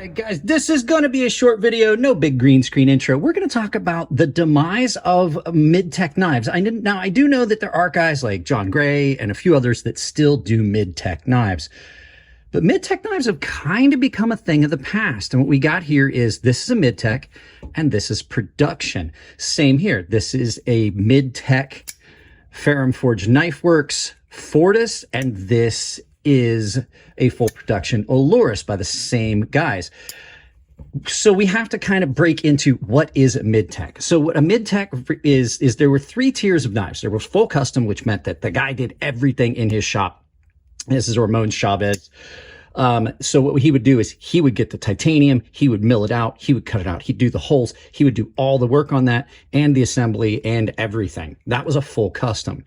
Alright guys, this is going to be a short video, no big green screen intro. We're going to talk about the demise of mid-tech knives. I do know that there are guys like John Gray and a few others that still do mid-tech knives. But mid-tech knives have kind of become a thing of the past. And what we got here is, this is a mid-tech and this is production. Same here. This is a mid-tech Ferrum Forge Knife Works Fortis, and this is a full production Olurus by the same guys. So we have to kind of break into what is a mid-tech. So what a mid-tech is there were three tiers of knives. There was full custom, which meant that the guy did everything in his shop. This is Ramon Chavez. So what he would do is he would get the titanium, he would mill it out, he would cut it out, he'd do the holes, he would do all the work on that and the assembly and everything. That was a full custom.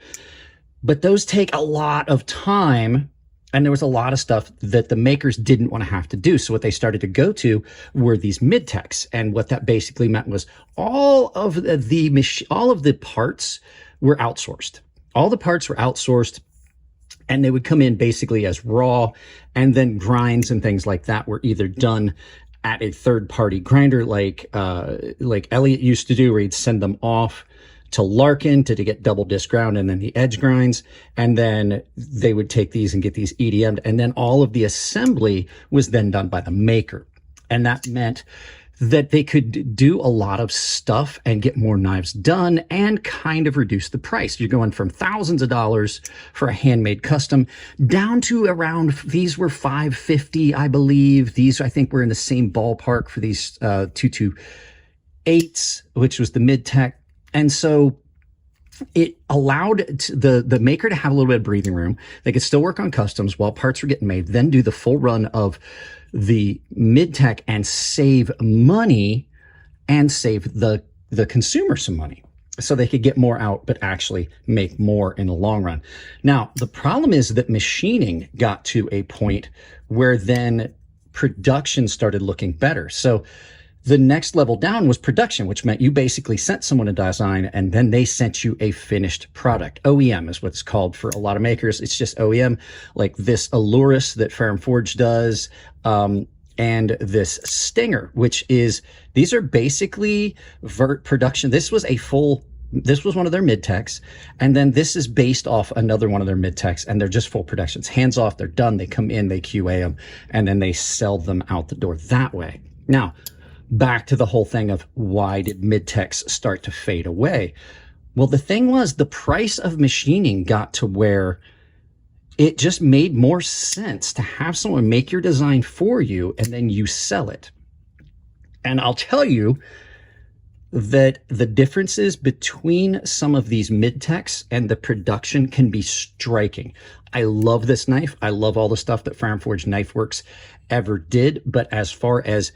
But those take a lot of time. And there was a lot of stuff that the makers didn't want to have to do. So what they started to go to were these mid-techs. And what that basically meant was all of the parts were outsourced. All the parts were outsourced, and they would come in basically as raw, and then grinds and things like that were either done at a third-party grinder like Elliot used to do, where he'd send them off to Larkin to get double disc ground and then the edge grinds. And then they would take these and get these EDM'd. And then all of the assembly was then done by the maker. And that meant that they could do a lot of stuff and get more knives done and kind of reduce the price. You're going from thousands of dollars for a handmade custom down to around, these were $550, I believe. These, I think, were in the same ballpark for these 228s, which was the mid-tech. And so it allowed the maker to have a little bit of breathing room. They could still work on customs while parts were getting made, then do the full run of the mid-tech and save money and save the consumer some money. So they could get more out, but actually make more in the long run. Now, the problem is that machining got to a point where then production started looking better. So the next level down was production, which meant you basically sent someone a design and then they sent you a finished product. OEM is what it's called for a lot of makers. It's just OEM, like this Olurus that Ferrum Forge does, and this Stinger, which is, these are basically vert production. This was one of their mid-techs, and then this is based off another one of their mid-techs, and they're just full productions. Hands off, they're done. They come in, they QA them, and then they sell them out the door that way. Now, back to the whole thing of why did mid-techs start to fade away? Well, the thing was, the price of machining got to where it just made more sense to have someone make your design for you and then you sell it. And I'll tell you that the differences between some of these mid-techs and the production can be striking. I love this knife. I love all the stuff that Ferrum Forge Knife Works ever did. But as far as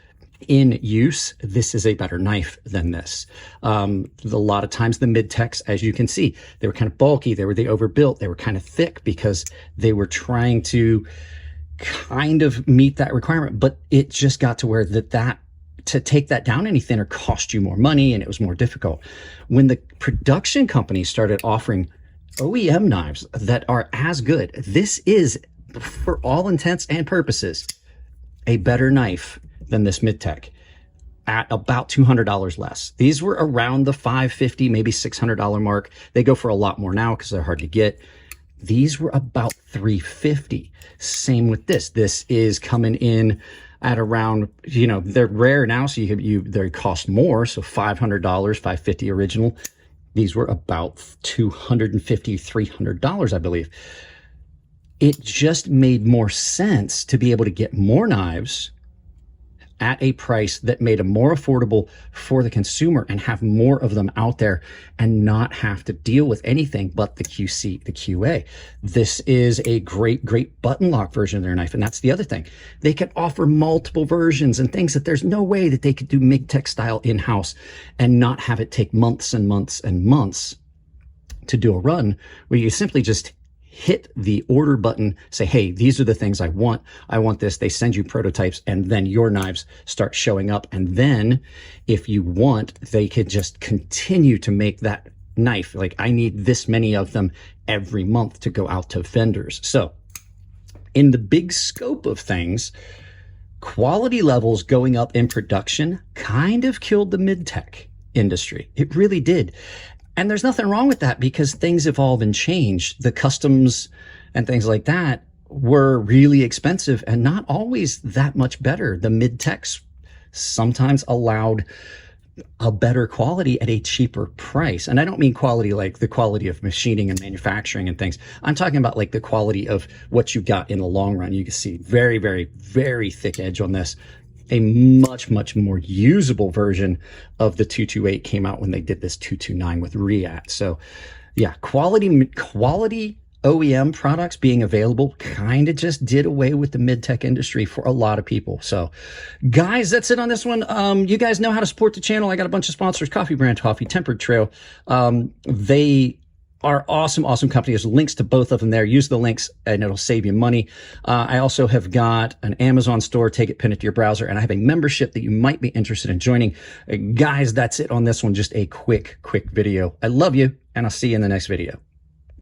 in use, this is a better knife than this. A lot of times the mid-techs, as you can see, they were kind of bulky, they overbuilt, they were kind of thick because they were trying to kind of meet that requirement. But it just got to where to take that down any thinner cost you more money, and it was more difficult. When the production companies started offering OEM knives that are as good, this is, for all intents and purposes, a better knife than this mid-tech at about $200 less. These were around the $550, maybe $600 mark. They go for a lot more now because they're hard to get. These were about $350. Same with this. This is coming in at around, they're rare now, so they cost more. So $500, $550 original. These were about $250, $300, I believe. It just made more sense to be able to get more knives at a price that made them more affordable for the consumer and have more of them out there and not have to deal with anything but the QC, the QA. This is a great, great button lock version of their knife. And that's the other thing. They could offer multiple versions and things that there's no way that they could do mid-tech style in-house and not have it take months and months and months to do a run, where you simply just hit the order button, say, hey, these are the things I want. I want this. They send you prototypes, and then your knives start showing up. And then if you want, they could just continue to make that knife. Like, I need this many of them every month to go out to vendors. So in the big scope of things, quality levels going up in production kind of killed the mid-tech industry. It really did. And there's nothing wrong with that because things evolve and change. The customs and things like that were really expensive and not always that much better. The mid-techs sometimes allowed a better quality at a cheaper price. And I don't mean quality like the quality of machining and manufacturing and things. I'm talking about like the quality of what you got in the long run. You can see very, very, very thick edge on this. A much, much more usable version of the 228 came out when they did this 229 with REACT. So yeah, quality OEM products being available kind of just did away with the mid-tech industry for a lot of people. So guys, that's it on this one. You guys know how to support the channel. I got a bunch of sponsors: Coffee Brand Coffee, Tempered Trail. They are awesome company. There's links to both of them there. Use the links and it'll save you money. I also have got an Amazon store. Take it, pin it to your browser, and I have a membership that you might be interested in joining. Guys, that's it on this one. Just a quick video. I love you, and I'll see you in the next video.